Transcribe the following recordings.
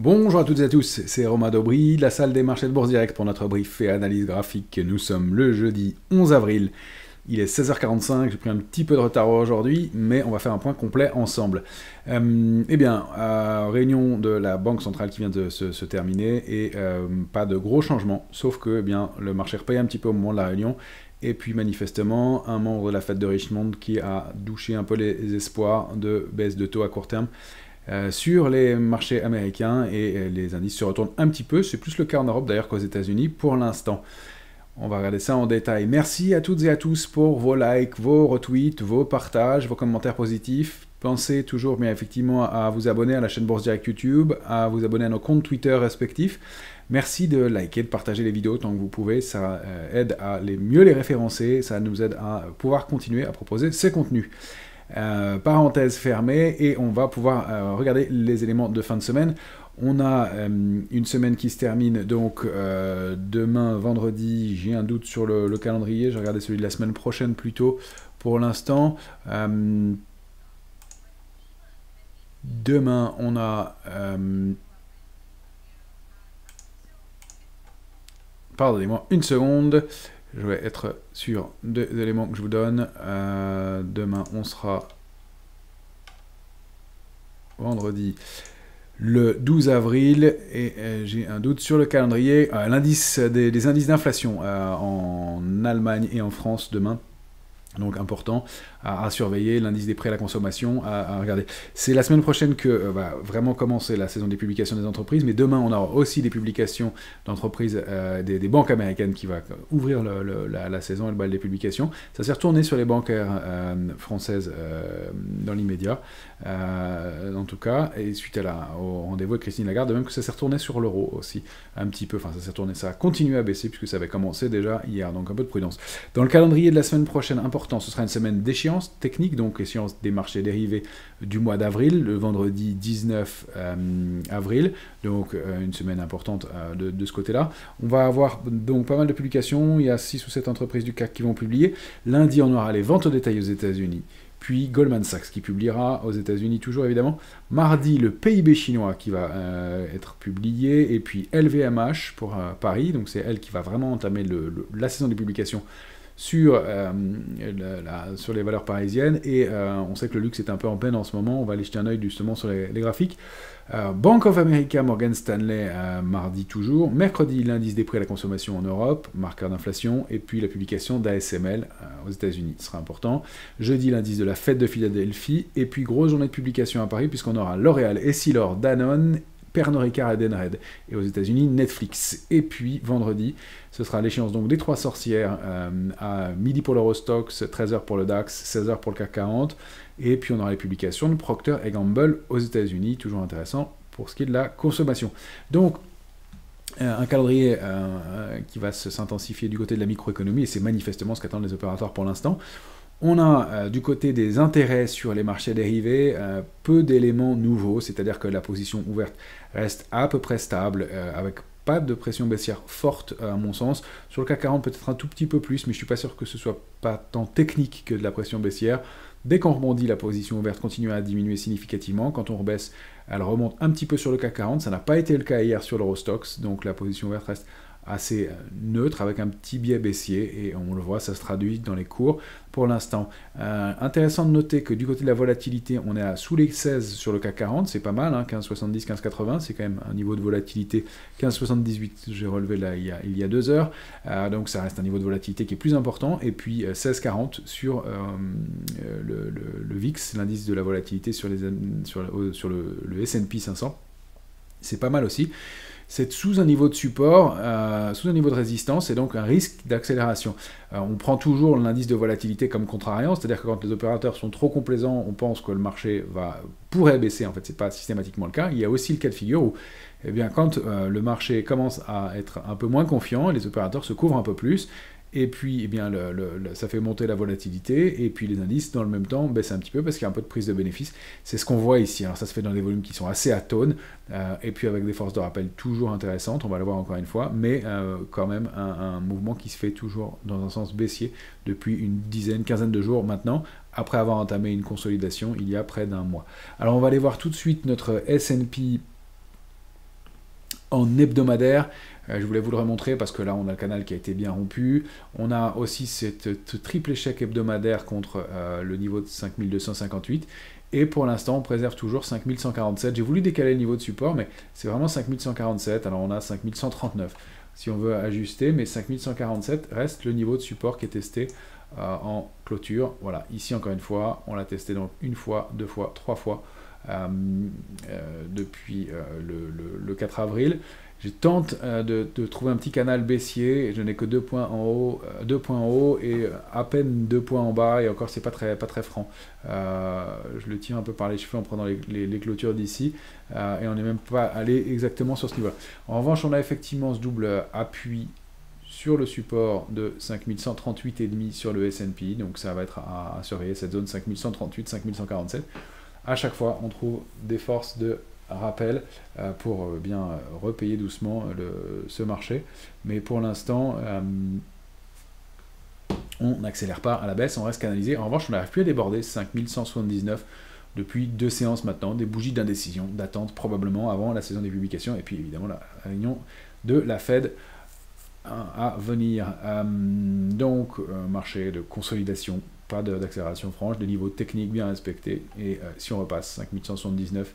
Bonjour à toutes et à tous, c'est Romain Daubry, de la salle des marchés de Bourse Direct pour notre brief et analyse graphique. Nous sommes le jeudi 11 avril, il est 16h45, j'ai pris un petit peu de retard aujourd'hui, mais on va faire un point complet ensemble. Réunion de la Banque Centrale qui vient de se terminer, et pas de gros changements, sauf que le marché repaye un petit peu au moment de la réunion, et puis manifestement, un membre de la Fed de Richmond qui a douché un peu les espoirs de baisse de taux à court terme, sur les marchés américains, et les indices se retournent un petit peu. C'est plus le cas en Europe d'ailleurs qu'aux États-Unis pour l'instant. On va regarder ça en détail. Merci à toutes et à tous pour vos likes, vos retweets, vos partages, vos commentaires positifs. Pensez toujours bien effectivement à vous abonner à la chaîne Bourse Direct YouTube, à vous abonner à nos comptes Twitter respectifs. Merci de liker, de partager les vidéos tant que vous pouvez, ça aide à mieux les référencer, ça nous aide à pouvoir continuer à proposer ces contenus. Parenthèse fermée, et on va pouvoir regarder les éléments de fin de semaine. On a une semaine qui se termine donc demain, vendredi. J'ai un doute sur le calendrier, j'ai regardé celui de la semaine prochaine plutôt pour l'instant. Demain, on a... pardonnez-moi une seconde. Je vais être sur deux éléments que je vous donne. Demain, on sera vendredi le 12 avril, et j'ai un doute sur le calendrier. L'indice des indices d'inflation en Allemagne et en France demain. Donc important à surveiller, l'indice des prêts à la consommation à regarder. C'est la semaine prochaine que va vraiment commencer la saison des publications des entreprises, mais demain on aura aussi des publications d'entreprises, des banques américaines qui va ouvrir la saison et le bal des publications. Ça s'est retourné sur les bancaires françaises dans l'immédiat, en tout cas, et suite au rendez-vous avec Christine Lagarde, de même que ça s'est retourné sur l'euro aussi, un petit peu, enfin ça s'est retourné, ça a continué à baisser puisque ça avait commencé déjà hier, donc un peu de prudence. Dans le calendrier de la semaine prochaine, important, ce sera une semaine d'échéance technique, donc échéance des marchés dérivés du mois d'avril, le vendredi 19 avril, donc une semaine importante de ce côté-là. On va avoir donc pas mal de publications, il y a 6 ou 7 entreprises du CAC qui vont publier. Lundi, on aura les ventes au détail aux États-Unis, puis Goldman Sachs qui publiera aux États-Unis toujours évidemment. Mardi, le PIB chinois qui va être publié, et puis LVMH pour Paris, donc c'est elle qui va vraiment entamer la saison des publications sur les valeurs parisiennes, et on sait que le luxe est un peu en peine en ce moment, on va aller jeter un œil justement sur les graphiques. Bank of America, Morgan Stanley, mardi toujours. Mercredi, l'indice des prix à la consommation en Europe, marqueur d'inflation, et puis la publication d'ASML aux États-Unis, ce sera important. Jeudi, l'indice de la Fed de Philadelphie, et puis grosse journée de publication à Paris, puisqu'on aura L'Oréal, Essilor, Danone, Pernod Ricard et Edenred, et aux États-Unis Netflix. Et puis vendredi, ce sera l'échéance donc des trois sorcières à midi pour l'Eurostoxx, 13h pour le DAX, 16h pour le CAC 40, et puis on aura les publications de Procter & Gamble aux États-Unis, toujours intéressant pour ce qui est de la consommation. Donc un calendrier qui va s'intensifier du côté de la microéconomie, et c'est manifestement ce qu'attendent les opérateurs pour l'instant. On a du côté des intérêts sur les marchés dérivés peu d'éléments nouveaux, c'est-à-dire que la position ouverte reste à peu près stable, avec pas de pression baissière forte à mon sens. Sur le CAC 40 peut-être un tout petit peu plus, mais je suis pas sûr que ce soit pas tant technique que de la pression baissière. Dès qu'on rebondit, la position ouverte continue à diminuer significativement. Quand on rebaisse, elle remonte un petit peu sur le CAC 40. Ça n'a pas été le cas hier sur l'Eurostoxx, donc la position ouverte reste assez neutre avec un petit biais baissier, et on le voit, ça se traduit dans les cours pour l'instant. Intéressant de noter que du côté de la volatilité, on est sous les 16 sur le CAC 40, c'est pas mal, hein, 15,70, 15,80, c'est quand même un niveau de volatilité. 15,78, j'ai relevé là il y a 2 heures, donc ça reste un niveau de volatilité qui est plus important, et puis 16,40 sur le VIX, l'indice de la volatilité sur le S&P 500, c'est pas mal aussi. C'est sous un niveau de support, sous un niveau de résistance, et donc un risque d'accélération. On prend toujours l'indice de volatilité comme contrariant, c'est-à-dire que quand les opérateurs sont trop complaisants, on pense que le marché pourrait baisser. En fait, ce n'est pas systématiquement le cas. Il y a aussi le cas de figure où, eh bien, quand le marché commence à être un peu moins confiant, les opérateurs se couvrent un peu plus, et puis eh bien, ça fait monter la volatilité, et puis les indices dans le même temps baissent un petit peu parce qu'il y a un peu de prise de bénéfice. C'est ce qu'on voit ici. Alors ça se fait dans des volumes qui sont assez atones, et puis avec des forces de rappel toujours intéressantes, on va le voir encore une fois, mais quand même un mouvement qui se fait toujours dans un sens baissier depuis une quinzaine de jours maintenant, après avoir entamé une consolidation il y a près d'un mois. Alors on va aller voir tout de suite notre S&P En hebdomadaire, je voulais vous le remontrer parce que là on a le canal qui a été bien rompu. On a aussi ce triple échec hebdomadaire contre le niveau de 5258. Et pour l'instant on préserve toujours 5147. J'ai voulu décaler le niveau de support, mais c'est vraiment 5147. Alors on a 5139 si on veut ajuster, mais 5147 reste le niveau de support qui est testé en clôture. Voilà, ici encore une fois, on l'a testé donc une fois, deux fois, trois fois. Depuis le 4 avril. Je tente de trouver un petit canal baissier, je n'ai que 2 points en haut, 2 points en haut et à peine 2 points en bas, et encore c'est pas très franc. Je le tire un peu par les cheveux en prenant les clôtures d'ici, et on n'est même pas allé exactement sur ce niveau-là. En revanche, on a effectivement ce double appui sur le support de 5138,5 sur le S&P, donc ça va être à surveiller cette zone 5138, 5147. À chaque fois, on trouve des forces de rappel pour bien repayer doucement ce marché. Mais pour l'instant, on n'accélère pas à la baisse, on reste canalisé. En revanche, on n'arrive plus à déborder 5179 depuis 2 séances maintenant, des bougies d'indécision, d'attente probablement avant la saison des publications, et puis évidemment la réunion de la Fed à venir. Donc, marché de consolidation, pas d'accélération franche, des niveaux techniques bien respectés, et si on repasse 5179,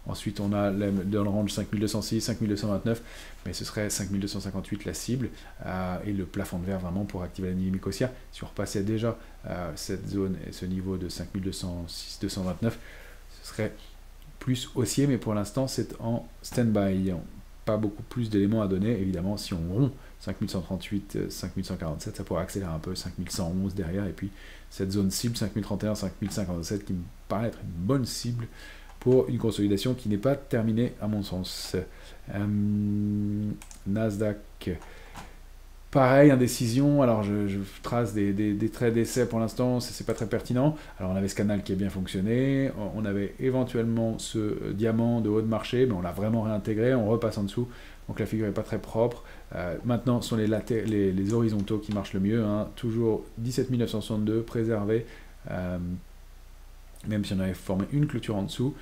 ensuite on a dans le range 5206, 5229, mais ce serait 5258 la cible, et le plafond de verre vraiment pour activer la dynamique haussière. Si on repassait déjà cette zone et ce niveau de 5206, 229, ce serait plus haussier, mais pour l'instant c'est en stand-by. Pas beaucoup plus d'éléments à donner, évidemment. Si on rompt 5138, 5147, ça pourrait accélérer un peu, 5111 derrière, et puis cette zone cible 5031, 5057 qui me paraît être une bonne cible pour une consolidation qui n'est pas terminée à mon sens. Nasdaq, pareil, indécision. Alors je trace des traits d'essai pour l'instant, c'est pas très pertinent. Alors on avait ce canal qui a bien fonctionné, on avait éventuellement ce diamant de haut de marché, mais on l'a vraiment réintégré, on repasse en dessous, donc la figure n'est pas très propre. Maintenant ce sont les horizontaux qui marchent le mieux, hein. Toujours 17 962 préservé, même si on avait formé une clôture en dessous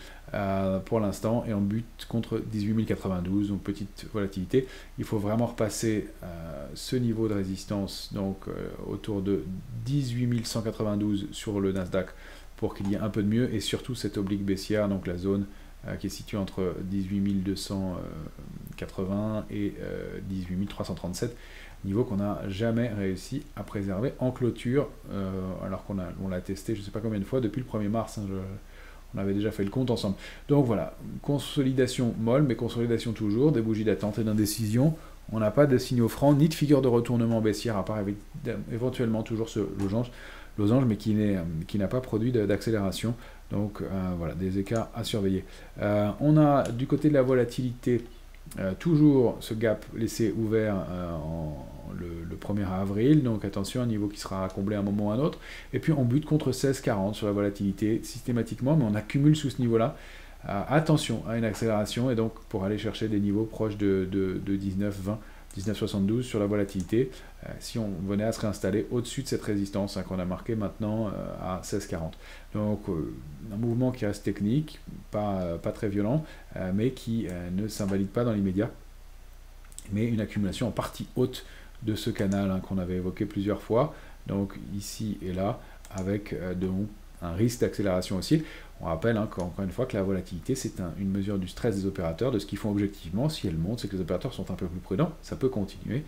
pour l'instant, et on bute contre 18 092, donc petite volatilité. Il faut vraiment repasser ce niveau de résistance, donc autour de 18 192 sur le Nasdaq, pour qu'il y ait un peu de mieux, et surtout cette oblique baissière, donc la zone qui est située entre 18 280 et 18 337, niveau qu'on n'a jamais réussi à préserver en clôture, alors qu'on l'a testé je ne sais pas combien de fois depuis le 1er mars, hein, on avait déjà fait le compte ensemble. Donc voilà, consolidation molle, mais consolidation toujours, des bougies d'attente et d'indécision. On n'a pas de signaux francs, ni de figure de retournement baissière, à part éventuellement toujours ce losange, mais qui n'a pas produit d'accélération. Donc voilà, des écarts à surveiller. On a du côté de la volatilité, toujours ce gap laissé ouvert le 1er avril, donc attention, un niveau qui sera comblé à un moment ou à un autre, et puis on bute contre 16,40 sur la volatilité systématiquement, mais on accumule sous ce niveau-là. Attention à une accélération, et donc pour aller chercher des niveaux proches de 19,20, 19,72 sur la volatilité, si on venait à se réinstaller au-dessus de cette résistance, hein, qu'on a marqué maintenant à 16,40. Donc un mouvement qui reste technique, pas très violent, mais qui ne s'invalide pas dans l'immédiat, mais une accumulation en partie haute de ce canal, hein, qu'on avait évoqué plusieurs fois, donc ici et là, avec donc un risque d'accélération aussi. On rappelle, hein, encore une fois, que la volatilité, c'est une mesure du stress des opérateurs, de ce qu'ils font objectivement. Si elle monte, c'est que les opérateurs sont un peu plus prudents, ça peut continuer,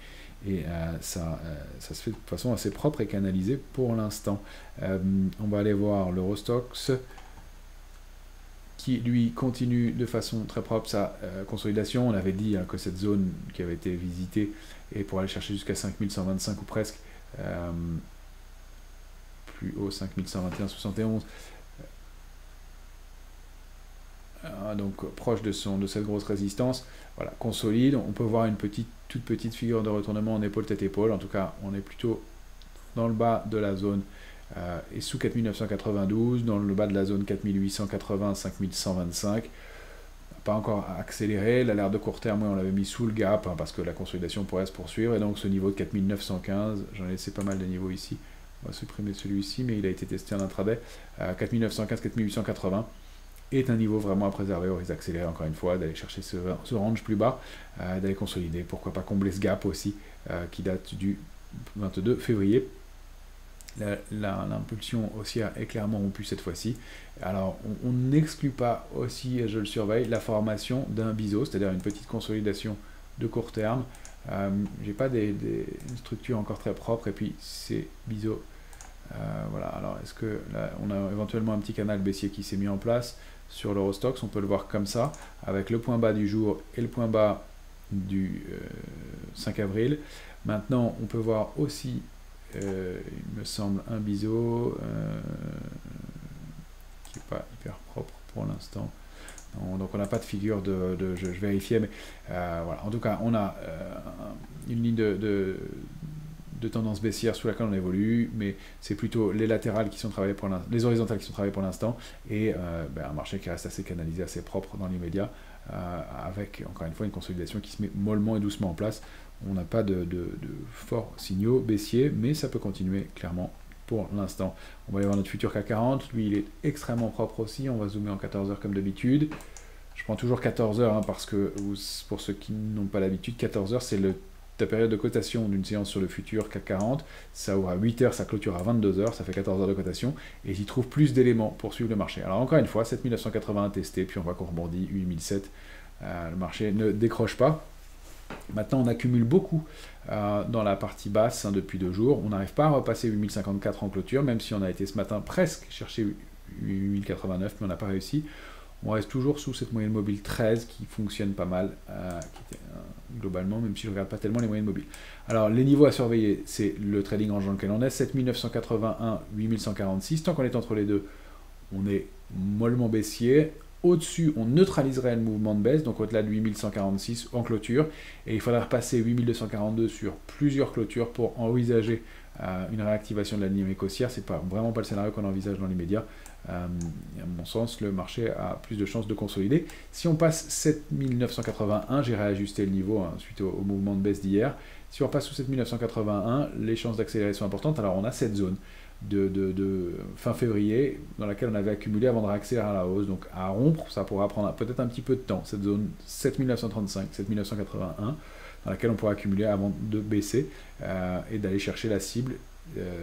et ça se fait de façon assez propre et canalisée pour l'instant. On va aller voir l'Eurostoxx, qui lui continue de façon très propre sa consolidation. On avait dit, hein, que cette zone qui avait été visitée, et pour aller chercher jusqu'à 5125 ou presque, plus haut 5121,71, donc proche de cette grosse résistance, voilà, consolide. On peut voir une toute petite figure de retournement en épaule tête épaule. En tout cas, on est plutôt dans le bas de la zone et sous 4992, dans le bas de la zone 4880, 5125. Pas encore accéléré. L'alerte de court terme, on l'avait mis sous le gap, hein, parce que la consolidation pourrait se poursuivre, et donc ce niveau de 4915, j'en ai laissé pas mal de niveaux ici. On va supprimer celui-ci, mais il a été testé en intraday. 4915, 4880. est un niveau vraiment à préserver, au risque d'accélérer encore une fois, d'aller chercher ce range plus bas, d'aller consolider, pourquoi pas combler ce gap aussi, qui date du 22 février. L'impulsion haussière est clairement rompue cette fois-ci. Alors, on n'exclut pas aussi, je le surveille, la formation d'un biseau, c'est-à-dire une petite consolidation de court terme. J'ai pas une structure encore très propre, et puis ces biseaux, voilà. Alors, est-ce que là, on a éventuellement un petit canal baissier qui s'est mis en place sur l'Eurostoxx? On peut le voir comme ça, avec le point bas du jour et le point bas du 5 avril. Maintenant, on peut voir aussi, il me semble, un biseau qui n'est pas hyper propre pour l'instant. Donc on n'a pas de figure je vérifiais, mais voilà. En tout cas, on a une ligne de tendance baissière sous laquelle on évolue, mais c'est plutôt les latérales qui sont travaillées pour l'instant, les horizontales qui sont travaillées pour l'instant, et un marché qui reste assez canalisé, assez propre dans l'immédiat, avec encore une fois une consolidation qui se met mollement et doucement en place. On n'a pas de forts signaux baissiers, mais ça peut continuer clairement pour l'instant. On va y avoir notre futur CAC 40, lui il est extrêmement propre aussi. On va zoomer en 14 heures comme d'habitude. Je prends toujours 14 heures, hein, parce que pour ceux qui n'ont pas l'habitude, 14 heures c'est la période de cotation d'une séance sur le futur CAC 40. Ça ouvre à 8 heures, ça clôture à 22 heures, ça fait 14 heures de cotation, et j'y trouve plus d'éléments pour suivre le marché. Alors encore une fois, 7981 testé, puis on voit qu'on rebondit 8007. Le marché ne décroche pas. Maintenant, on accumule beaucoup dans la partie basse, hein, depuis 2 jours. On n'arrive pas à repasser 8054 en clôture, même si on a été ce matin presque chercher 8089, mais on n'a pas réussi. On reste toujours sous cette moyenne mobile 13 qui fonctionne pas mal, qui était, globalement, même si je ne regarde pas tellement les moyennes mobiles. Alors, les niveaux à surveiller, c'est le trading range dans lequel on est, 7981, 8146. Tant qu'on est entre les deux, on est mollement baissier. Au-dessus, on neutraliserait le mouvement de baisse, donc au-delà de 8146 en clôture, et il faudra repasser 8242 sur plusieurs clôtures pour envisager une réactivation de la dynamique haussière. C'est vraiment pas le scénario qu'on envisage dans l'immédiat. À mon sens, le marché a plus de chances de consolider. Si on passe 7981, j'ai réajusté le niveau, hein, suite au mouvement de baisse d'hier. Si on passe sous 7981, les chances d'accélérer sont importantes. Alors on a cette zone de fin février dans laquelle on avait accumulé avant de réaccélérer à la hausse. Donc à rompre, ça pourra prendre peut-être un petit peu de temps, cette zone 7935, 7981, dans laquelle on pourra accumuler avant de baisser et d'aller chercher la cible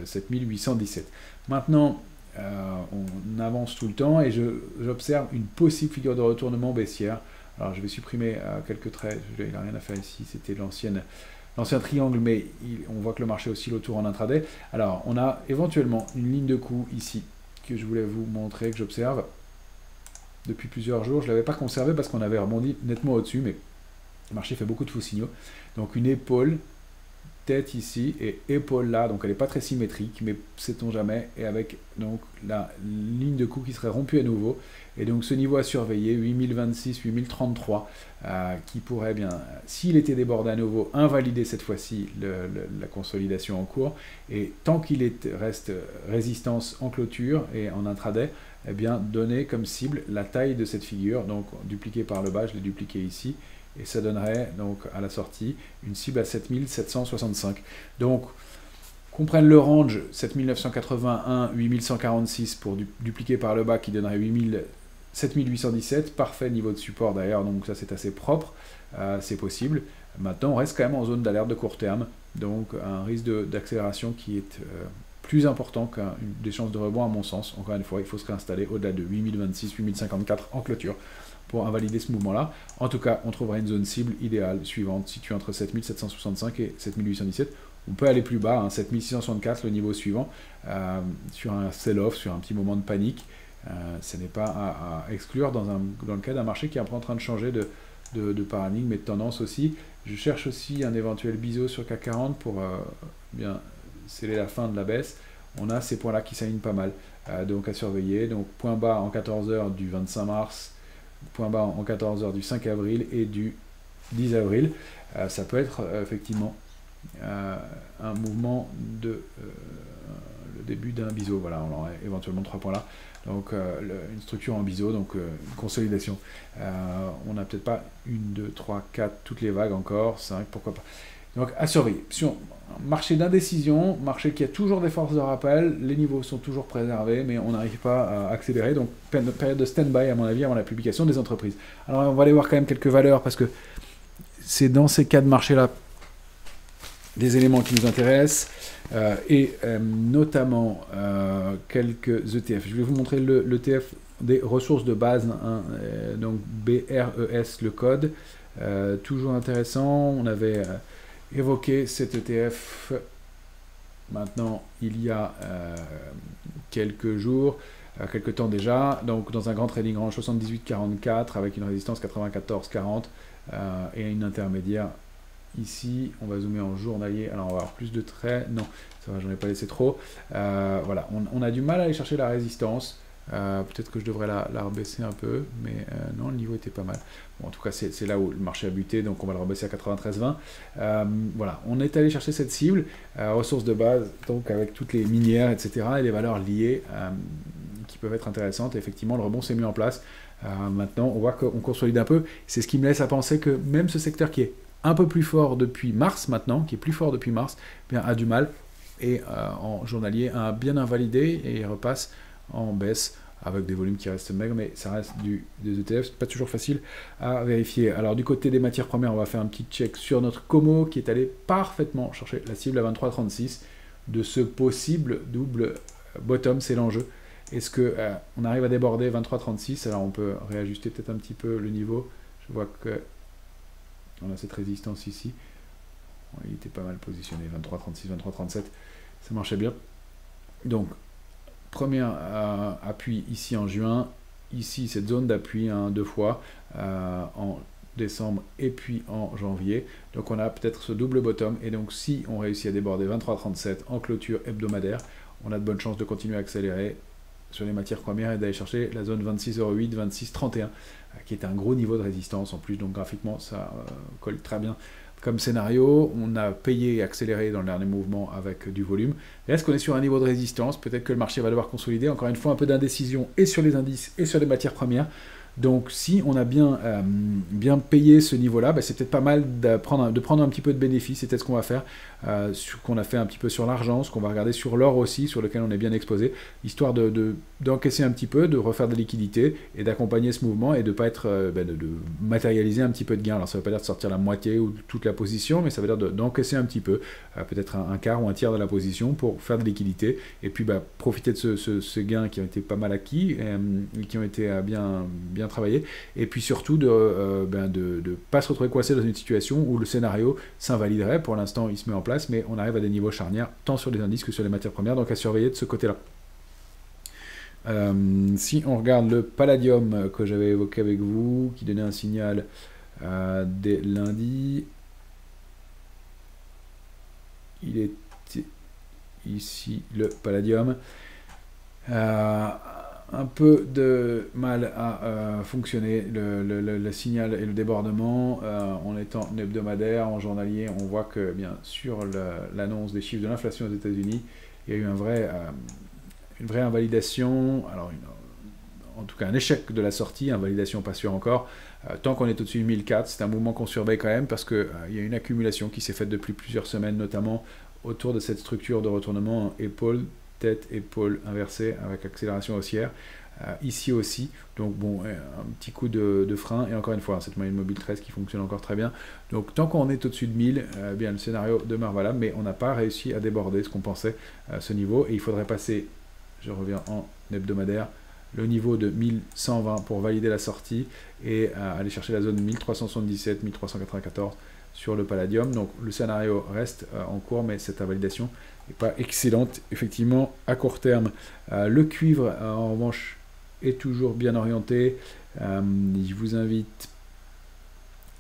7817. Maintenant, on avance tout le temps et j'observe une possible figure de retournement baissière. Alors je vais supprimer quelques traits, il n'a rien à faire ici, c'était l'ancien triangle, mais on voit que le marché oscille autour en intraday. Alors on a éventuellement une ligne de coup ici que je voulais vous montrer, que j'observe depuis plusieurs jours. Je ne l'avais pas conservé parce qu'on avait rebondi nettement au-dessus, mais le marché fait beaucoup de faux signaux. Donc une épaule, tête ici et épaule là, donc elle n'est pas très symétrique, mais sait-on jamais, et avec donc la ligne de coup qui serait rompue à nouveau, et donc ce niveau à surveiller, 8026, 8033, qui pourrait bien, s'il était débordé à nouveau, invalider cette fois-ci la consolidation en cours, et tant qu'il reste résistance en clôture et en intraday, eh bien donner comme cible la taille de cette figure, donc dupliqué par le bas, je l'ai dupliqué ici, et ça donnerait donc à la sortie une cible à 7765. Donc, qu'on prenne le range 7981, 8146 pour dupliquer par le bas qui donnerait 7817, parfait niveau de support d'ailleurs, donc ça c'est assez propre, c'est possible. Maintenant, on reste quand même en zone d'alerte de court terme, donc un risque d'accélération qui est plus important qu'un des chances de rebond à mon sens. Encore une fois, il faut se réinstaller au-delà de 8026, 8054 en clôture pour invalider ce mouvement-là. En tout cas, on trouvera une zone cible idéale suivante, située entre 7765 et 7817. On peut aller plus bas, hein, 7664, le niveau suivant, sur un sell-off, sur un petit moment de panique. Ce n'est pas à exclure dans le cas d'un marché qui est en train de changer de paradigme et de tendance aussi. Je cherche aussi un éventuel biseau sur CAC 40 pour bien sceller la fin de la baisse. On a ces points-là qui s'alignent pas mal, donc à surveiller. Donc point bas en 14 heures du 25 mars, point bas en 14 heures du 5 avril et du 10 avril. Ça peut être effectivement un mouvement le début d'un biseau. Voilà, on aurait éventuellement 3 points là. Donc une structure en biseau, donc une consolidation. On n'a peut-être pas 1, 2, 3, 4, toutes les vagues encore, 5, pourquoi pas. Donc à surveiller. Marché d'indécision, marché qui a toujours des forces de rappel, les niveaux sont toujours préservés, mais on n'arrive pas à accélérer. Donc période de stand-by, à mon avis, avant la publication des entreprises. Alors on va aller voir quand même quelques valeurs, parce que c'est dans ces cas de marché-là des éléments qui nous intéressent, et notamment quelques ETF. Je vais vous montrer l'ETF des ressources de base, hein, donc BRES le code, toujours intéressant. On avait évoqué cet ETF maintenant il y a quelques jours, quelques temps déjà, donc dans un grand trading range 78,44 avec une résistance 94,40 et une intermédiaire ici. On va zoomer en journalier, alors on va avoir plus de traits, non ça va, j'en ai pas laissé trop. Voilà, on a du mal à aller chercher la résistance. Peut-être que je devrais la rebaisser un peu, mais non, le niveau était pas mal. Bon, en tout cas, c'est là où le marché a buté, donc on va le rebaisser à 93,20. Voilà, on est allé chercher cette cible, ressources de base, donc avec toutes les minières, etc., et les valeurs liées qui peuvent être intéressantes. Et effectivement, le rebond s'est mis en place. Maintenant, on voit qu'on consolide un peu. C'est ce qui me laisse à penser que même ce secteur qui est un peu plus fort depuis mars maintenant, qui est plus fort depuis mars, bien, a du mal, et en journalier a bien invalidé, et il repasse en baisse avec des volumes qui restent maigres, mais ça reste des ETF, c'est pas toujours facile à vérifier. Alors du côté des matières premières, on va faire un petit check sur notre Como qui est allé parfaitement chercher la cible à 23,36 de ce possible double bottom, c'est l'enjeu. Est-ce que on arrive à déborder 23,36? Alors on peut réajuster peut-être un petit peu le niveau. Je vois que on a cette résistance ici. Il était pas mal positionné, 23,36, 23,37, ça marchait bien. Donc premier appui ici en juin, ici cette zone d'appui deux fois en décembre et puis en janvier. Donc on a peut-être ce double bottom, et donc si on réussit à déborder 23,37 en clôture hebdomadaire, on a de bonnes chances de continuer à accélérer sur les matières premières et d'aller chercher la zone 26,08, 26,31 qui est un gros niveau de résistance en plus. Donc graphiquement ça colle très bien comme scénario. On a payé et accéléré dans le dernier mouvement avec du volume. Et est-ce qu'on est sur un niveau de résistance? Peut-être que le marché va devoir consolider. Encore une fois, un peu d'indécision et sur les indices et sur les matières premières. Donc si on a bien payé ce niveau-là, bah, c'est peut-être pas mal de prendre un petit peu de bénéfice. C'est peut-être ce qu'on va faire, ce qu'on a fait un petit peu sur l'argent, ce qu'on va regarder sur l'or aussi, sur lequel on est bien exposé, histoire d'encaisser un petit peu, de refaire des liquidités et d'accompagner ce mouvement et de pas être, de matérialiser un petit peu de gain. Alors ça ne veut pas dire de sortir la moitié ou toute la position, mais ça veut dire d'encaisser un petit peu, peut-être un quart ou un tiers de la position pour faire de liquidités et puis profiter de ce gain qui ont été pas mal acquis et qui ont été bien travaillé, et puis surtout de pas se retrouver coincé dans une situation où le scénario s'invaliderait. Pour l'instant il se met en place, mais on arrive à des niveaux charnières tant sur les indices que sur les matières premières, donc à surveiller de ce côté là. Si on regarde le palladium que j'avais évoqué avec vous, qui donnait un signal dès lundi, il est ici le palladium, un peu de mal à fonctionner, le signal et le débordement. En étant hebdomadaire, en journalier, on voit que bien sûr l'annonce des chiffres de l'inflation aux États-Unis, il y a eu une vraie invalidation, alors en tout cas un échec de la sortie, invalidation pas sûre encore. Tant qu'on est au-dessus de 1004, c'est un mouvement qu'on surveille quand même, parce qu'il y a une accumulation qui s'est faite depuis plusieurs semaines, notamment autour de cette structure de retournement épaule, tête, épaule inversée avec accélération haussière, ici aussi. Donc bon, un petit coup de frein, et encore une fois, cette moyenne mobile 13 qui fonctionne encore très bien. Donc tant qu'on est au-dessus de 1000, bien le scénario demeure valable, mais on n'a pas réussi à déborder ce qu'on pensait à ce niveau, et il faudrait passer, je reviens en hebdomadaire, le niveau de 1120 pour valider la sortie, et aller chercher la zone 1377, 1394 sur le palladium. Donc le scénario reste en cours, mais cette invalidation n'est pas excellente effectivement à court terme. Le cuivre en revanche est toujours bien orienté. Je vous invite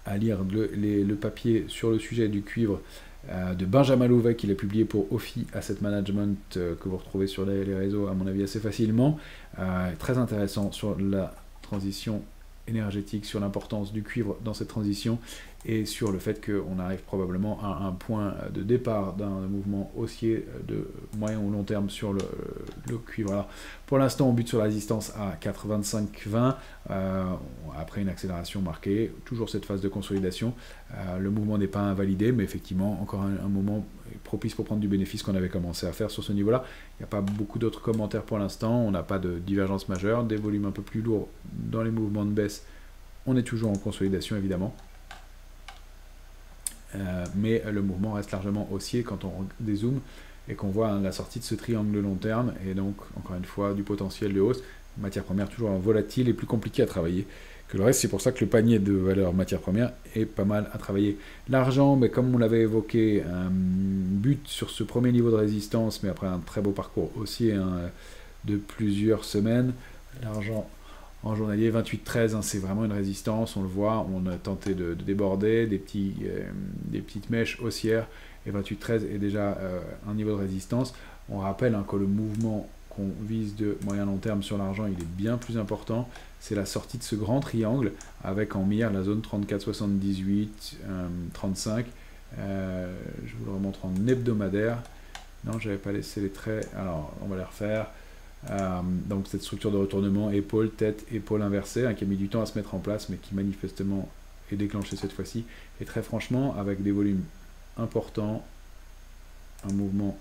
à lire le papier sur le sujet du cuivre de Benjamin Louvet, qu'il a publié pour Ophi Asset Management, que vous retrouvez sur les réseaux à mon avis assez facilement. Très intéressant sur la transition énergétique, sur l'importance du cuivre dans cette transition, et sur le fait qu'on arrive probablement à un point de départ d'un mouvement haussier de moyen ou long terme sur le cuivre. Alors, pour l'instant, on bute sur la résistance à 4,25-20, après une accélération marquée, toujours cette phase de consolidation. Le mouvement n'est pas invalidé, mais effectivement, encore un moment propice pour prendre du bénéfice qu'on avait commencé à faire sur ce niveau-là. Il n'y a pas beaucoup d'autres commentaires pour l'instant, on n'a pas de divergence majeure, des volumes un peu plus lourds dans les mouvements de baisse. On est toujours en consolidation, évidemment. Mais le mouvement reste largement haussier quand on dézoome et qu'on voit la sortie de ce triangle de long terme, et donc, encore une fois, du potentiel de hausse. Matière première toujours volatile et plus compliqué à travailler que le reste. C'est pour ça que le panier de valeurs matières premières est pas mal à travailler. L'argent, mais comme on l'avait évoqué, bute sur ce premier niveau de résistance, mais après un très beau parcours haussier de plusieurs semaines. L'argent en journalier, 28,13, c'est vraiment une résistance, on le voit, on a tenté de déborder, des petites mèches haussières, et 28,13 est déjà un niveau de résistance. On rappelle que le mouvement qu'on vise de moyen-long terme sur l'argent, il est bien plus important. C'est la sortie de ce grand triangle, avec en mire la zone 34,78, 35. Je vous le remontre en hebdomadaire. Non, je n'avais pas laissé les traits, alors on va les refaire. Donc cette structure de retournement, épaule, tête, épaule inversée, qui a mis du temps à se mettre en place, mais qui manifestement est déclenchée cette fois-ci. Et très franchement, avec des volumes importants, un mouvement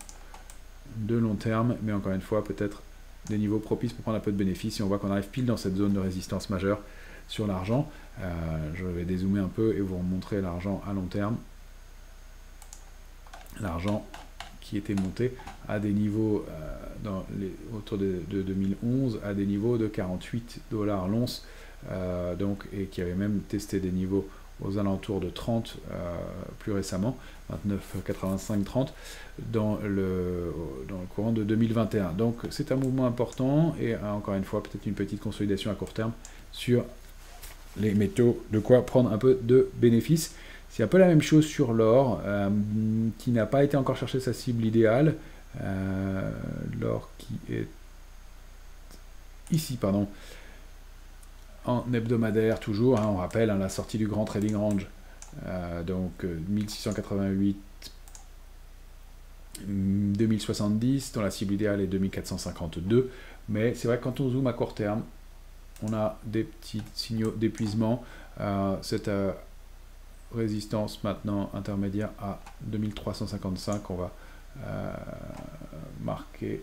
de long terme, mais encore une fois, peut-être des niveaux propices pour prendre un peu de bénéfice. Et on voit qu'on arrive pile dans cette zone de résistance majeure sur l'argent. Je vais dézoomer un peu et vous remontrer l'argent à long terme. L'argent qui était monté à des niveaux autour de 2011, à des niveaux de 48 $ l'once, et qui avait même testé des niveaux aux alentours de 30 plus récemment, 29,85-30 dans le courant de 2021. Donc c'est un mouvement important et encore une fois peut-être une petite consolidation à court terme sur les métaux, de quoi prendre un peu de bénéfice. C'est un peu la même chose sur l'or, qui n'a pas été encore chercher sa cible idéale. L'or qui est ici, pardon, en hebdomadaire toujours, on rappelle la sortie du grand trading range, donc 1688, 2070, dont la cible idéale est 2452, mais c'est vrai que quand on zoome à court terme, on a des petits signaux d'épuisement. Cette résistance maintenant intermédiaire à 2355, on va marquer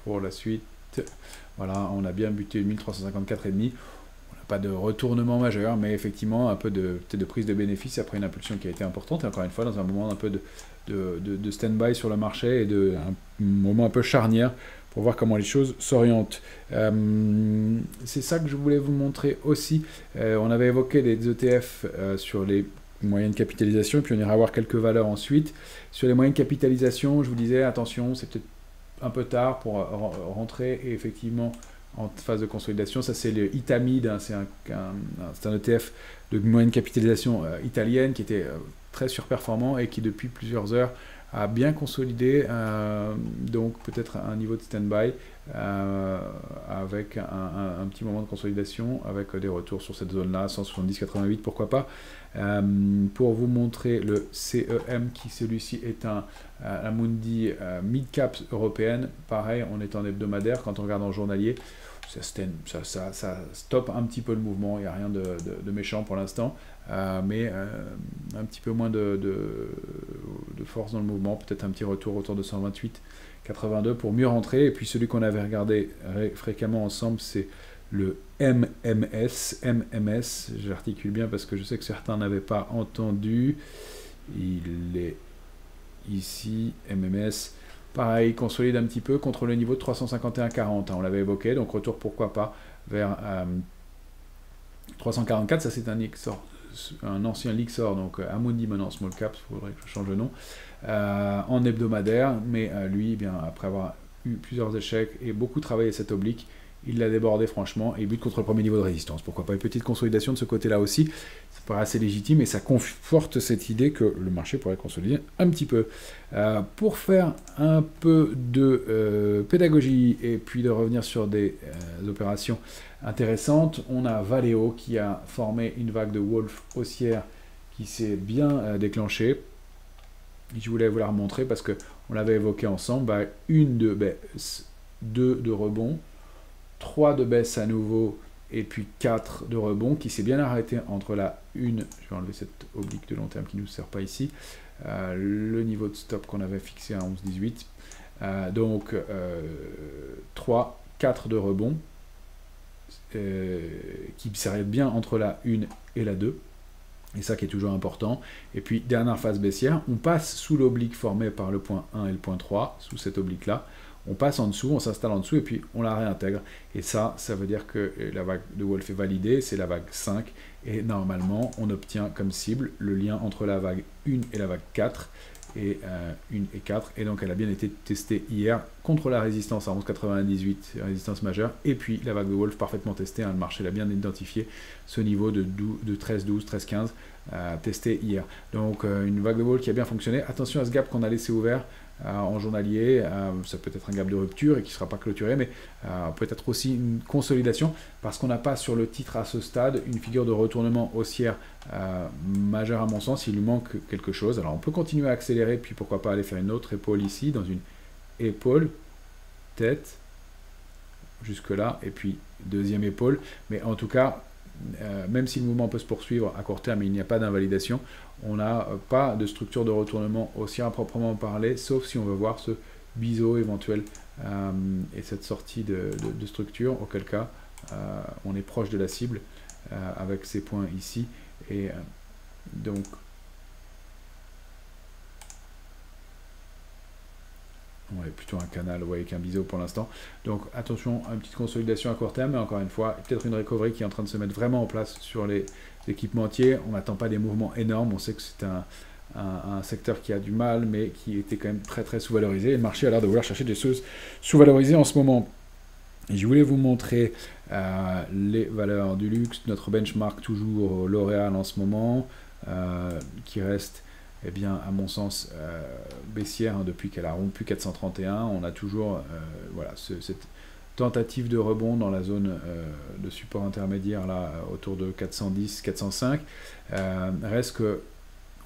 pour la suite. Voilà, on a bien buté 1354,5. On n'a pas de retournement majeur, mais effectivement un peu de prise de bénéfice après une impulsion qui a été importante, et encore une fois dans un moment un peu de stand-by sur le marché, et un moment un peu charnière pour voir comment les choses s'orientent. C'est ça que je voulais vous montrer aussi. On avait évoqué des ETF sur les moyennes de capitalisation, et puis on ira voir quelques valeurs ensuite. Sur les moyennes de capitalisation, je vous disais, attention, c'est peut-être un peu tard pour rentrer, et effectivement en phase de consolidation. Ça c'est le Itamid, c'est un ETF de moyenne capitalisation italienne qui était très surperformant et qui depuis plusieurs heures a bien consolidé, donc peut-être un niveau de stand-by avec un petit moment de consolidation, avec des retours sur cette zone-là, 170,88, pourquoi pas. Pour vous montrer le CEM, qui celui-ci est la Mundi mid-cap européenne, pareil, on est en hebdomadaire, quand on regarde en journalier, ça stoppe un petit peu le mouvement, il n'y a rien de méchant pour l'instant, mais un petit peu moins de force dans le mouvement, peut-être un petit retour autour de 128,82 pour mieux rentrer. Et puis celui qu'on avait regardé fréquemment ensemble, c'est le MMS, j'articule bien parce que je sais que certains n'avaient pas entendu, il est ici, MMS, pareil, consolide un petit peu contre le niveau de 351,40, on l'avait évoqué, donc retour pourquoi pas vers 344, ça c'est un ancien Lixor, donc Amundi maintenant Small Cap, il faudrait que je change de nom, en hebdomadaire, mais lui, bien, après avoir eu plusieurs échecs et beaucoup travaillé cette oblique, il l'a débordé franchement et il bute contre le premier niveau de résistance. Pourquoi pas une petite consolidation de ce côté-là aussi, ça paraît assez légitime et ça conforte cette idée que le marché pourrait consolider un petit peu. Pour faire un peu de pédagogie et puis de revenir sur des opérations intéressantes, on a Valeo qui a formé une vague de Wolf haussière qui s'est bien déclenchée. Et je voulais vous la remontrer parce qu'on l'avait évoqué ensemble. Bah, une de baisse, 2 de rebond, 3 de baisse à nouveau, et puis 4 de rebond qui s'est bien arrêté entre la 1, je vais enlever cette oblique de long terme qui ne nous sert pas ici, le niveau de stop qu'on avait fixé à 11,18. Donc 3, 4 de rebond qui s'arrête bien entre la 1 et la 2. Et ça qui est toujours important. Et puis, dernière phase baissière, on passe sous l'oblique formée par le point 1 et le point 3, sous cette oblique-là. On passe en dessous, on s'installe en dessous, et puis on la réintègre. Et ça veut dire que la vague de Wolf est validée, c'est la vague 5. Et normalement, on obtient comme cible le lien entre la vague 1 et la vague 4. Et 1 et 4. Et donc, elle a bien été testée hier contre la résistance à 11,98, résistance majeure. Et puis, la vague de Wolf parfaitement testée. Le marché l'a bien identifié, ce niveau de 13,12, 13,15, testé hier. Donc, une vague de Wolf qui a bien fonctionné. Attention à ce gap qu'on a laissé ouvert en journalier. Ça peut être un gap de rupture et qui ne sera pas clôturé, mais peut-être aussi une consolidation parce qu'on n'a pas sur le titre à ce stade une figure de retournement haussière majeure à mon sens. Il lui manque quelque chose. Alors on peut continuer à accélérer, puis pourquoi pas aller faire une autre épaule ici, dans une épaule, tête, jusque là, et puis deuxième épaule. Mais en tout cas, même si le mouvement peut se poursuivre à court terme, il n'y a pas d'invalidation, on n'a pas de structure de retournement haussière à proprement parler, sauf si on veut voir ce biseau éventuel et cette sortie de structure, auquel cas on est proche de la cible avec ces points ici. Et donc on est plutôt un canal, vous voyez, qu'un biseau pour l'instant. Donc attention à une petite consolidation à court terme, mais encore une fois, peut-être une recovery qui est en train de se mettre vraiment en place sur les équipementiers. On n'attend pas des mouvements énormes, on sait que c'est un secteur qui a du mal, mais qui était quand même très très sous-valorisé. Et le marché a l'air de vouloir chercher des choses sous-valorisées en ce moment. Et je voulais vous montrer les valeurs du luxe, notre benchmark toujours L'Oréal en ce moment, qui reste, eh bien, à mon sens, baissière depuis qu'elle a rompu 431. On a toujours voilà, cette tentative de rebond dans la zone de support intermédiaire là, autour de 410, 405. Reste que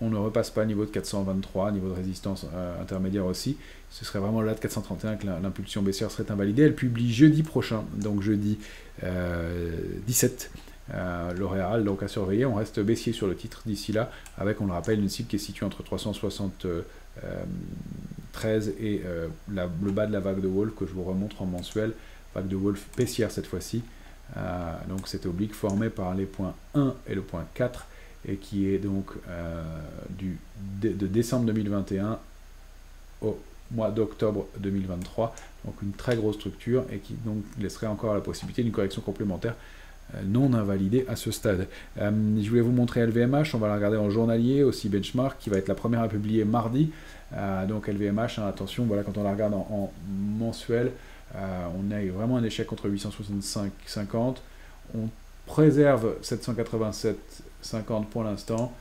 on ne repasse pas niveau de 423, niveau de résistance intermédiaire aussi. Ce serait vraiment là de 431 que l'impulsion baissière serait invalidée. Elle publie jeudi prochain, donc jeudi 17, L'Oréal, donc à surveiller. On reste baissier sur le titre d'ici là, avec, on le rappelle, une cible qui est située entre 373 et le bas de la vague de Wolf que je vous remontre en mensuel, vague de Wolf baissière cette fois-ci. Donc cette oblique formée par les points 1 et le point 4, et qui est donc de décembre 2021 au mois d'octobre 2023, donc une très grosse structure, et qui donc laisserait encore la possibilité d'une correction complémentaire non invalidée à ce stade. Je voulais vous montrer LVMH, on va la regarder en journalier, aussi benchmark, qui va être la première à publier mardi. Donc LVMH, hein, attention, voilà, quand on la regarde en mensuel, on a vraiment un échec contre 865,50, on préserve 787,50 pour l'instant.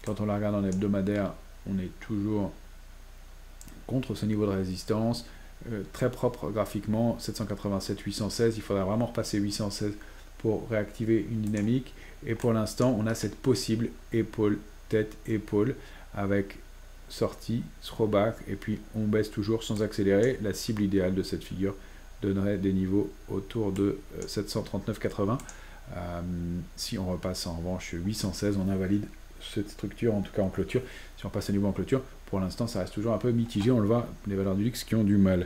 Quand on la regarde en hebdomadaire, on est toujours contre ce niveau de résistance, très propre graphiquement, 787, 816, il faudra vraiment repasser 816 pour réactiver une dynamique, et pour l'instant on a cette possible épaule, tête, épaule, avec sortie, throwback, et puis on baisse toujours sans accélérer. La cible idéale de cette figure donnerait des niveaux autour de 739,80. Si on repasse en revanche 816, on invalide cette structure, en tout cas en clôture. Si on passe à niveau en clôture, pour l'instant ça reste toujours un peu mitigé, on le voit, les valeurs du luxe qui ont du mal.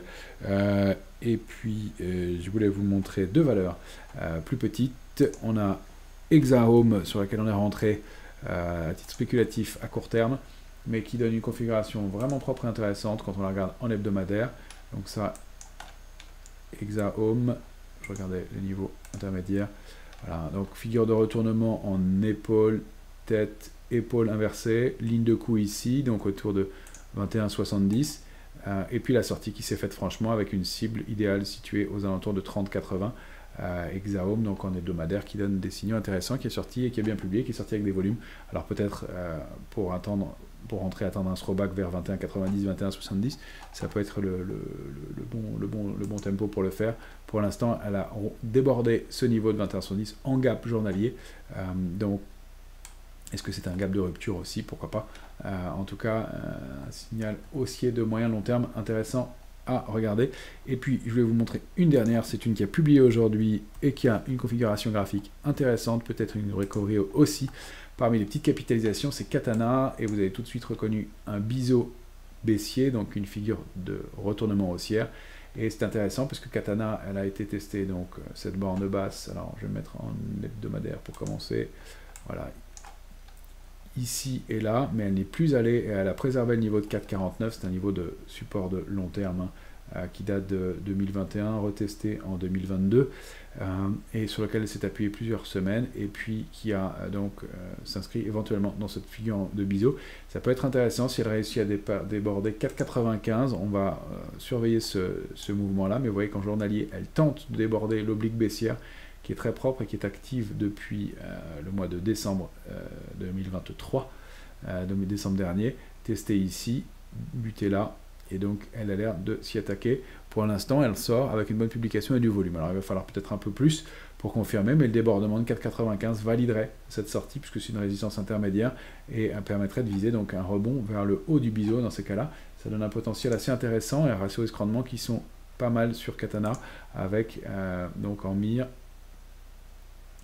Et puis je voulais vous montrer deux valeurs plus petites. On a Exahome sur laquelle on est rentré à titre spéculatif à court terme, mais qui donne une configuration vraiment propre et intéressante quand on la regarde en hebdomadaire. Donc ça, Exahome, je regardais les niveaux intermédiaires. Voilà, donc figure de retournement en épaule, tête, épaule inversée, ligne de coup ici, donc autour de 21,70. Et puis la sortie qui s'est faite franchement avec une cible idéale située aux alentours de 30,80. Exahome, donc en hebdomadaire, qui donne des signaux intéressants, qui est sorti et qui est bien publié, qui est sorti avec des volumes. Alors peut-être pour rentrer attendre un throwback vers 21,90, 21,70, ça peut être le bon tempo pour le faire. Pour l'instant, elle a débordé ce niveau de 21,70 en gap journalier. Donc Est-ce que c'est un gap de rupture aussi? Pourquoi pas. En tout cas, un signal haussier de moyen long terme intéressant à regarder. Et puis, je vais vous montrer une dernière. C'est une qui a publié aujourd'hui et qui a une configuration graphique intéressante, peut-être une recovery aussi. Parmi les petites capitalisations, c'est Katana. Et vous avez tout de suite reconnu un biseau baissier, donc une figure de retournement haussière. Et c'est intéressant parce que Katana, elle a été testée, donc cette borne basse. Alors, je vais mettre en hebdomadaire pour commencer. Voilà. Ici et là, mais elle n'est plus allée et elle a préservé le niveau de 4,49. C'est un niveau de support de long terme qui date de 2021, retesté en 2022 et sur lequel elle s'est appuyée plusieurs semaines et puis qui a donc s'inscrit éventuellement dans cette figure de biseau. Ça peut être intéressant si elle réussit à déborder 4,95. On va surveiller ce mouvement-là, mais vous voyez qu'en journalier, elle tente de déborder l'oblique baissière qui est très propre et qui est active depuis le mois de décembre 2023, décembre dernier, testé ici, buté là, et donc elle a l'air de s'y attaquer. Pour l'instant, elle sort avec une bonne publication et du volume. Alors il va falloir peut-être un peu plus pour confirmer, mais le débordement de 4,95 validerait cette sortie, puisque c'est une résistance intermédiaire, et permettrait de viser donc un rebond vers le haut du biseau dans ces cas-là. Ça donne un potentiel assez intéressant et un ratio risque-rendement qui sont pas mal sur Katana, avec donc en mire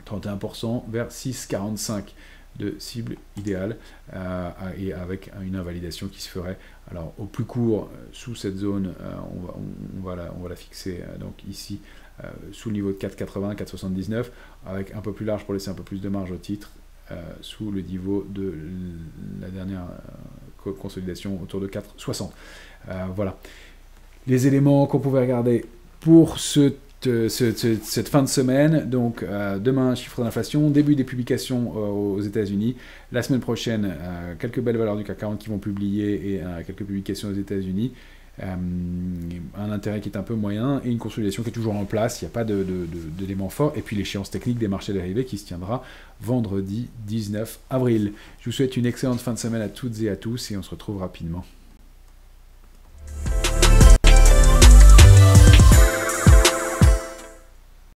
31% vers 6,45 de cible idéale et avec une invalidation qui se ferait. Alors au plus court, sous cette zone, on va la fixer donc ici sous le niveau de 4,80, 4,79, avec un peu plus large pour laisser un peu plus de marge au titre, sous le niveau de la dernière consolidation autour de 4,60. Voilà. Les éléments qu'on pouvait regarder pour cette fin de semaine, donc demain chiffre d'inflation, début des publications aux États-Unis, la semaine prochaine quelques belles valeurs du CAC 40 qui vont publier et quelques publications aux États-Unis, un intérêt qui est un peu moyen et une consolidation qui est toujours en place, il n'y a pas d'éléments forts, et puis l'échéance technique des marchés dérivés qui se tiendra vendredi 19 avril. Je vous souhaite une excellente fin de semaine à toutes et à tous et on se retrouve rapidement.